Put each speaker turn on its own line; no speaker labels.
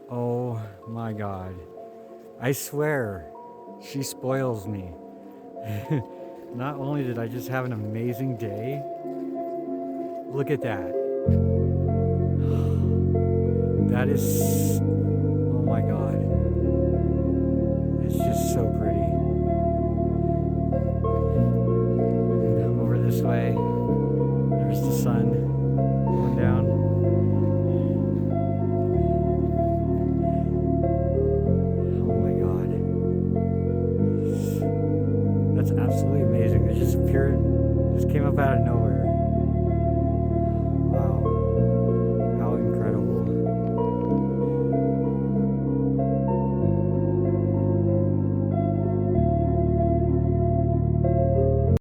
Oh my God. I swear, she spoils me. Not only did I just have an amazing day, look at that. That is, oh my God.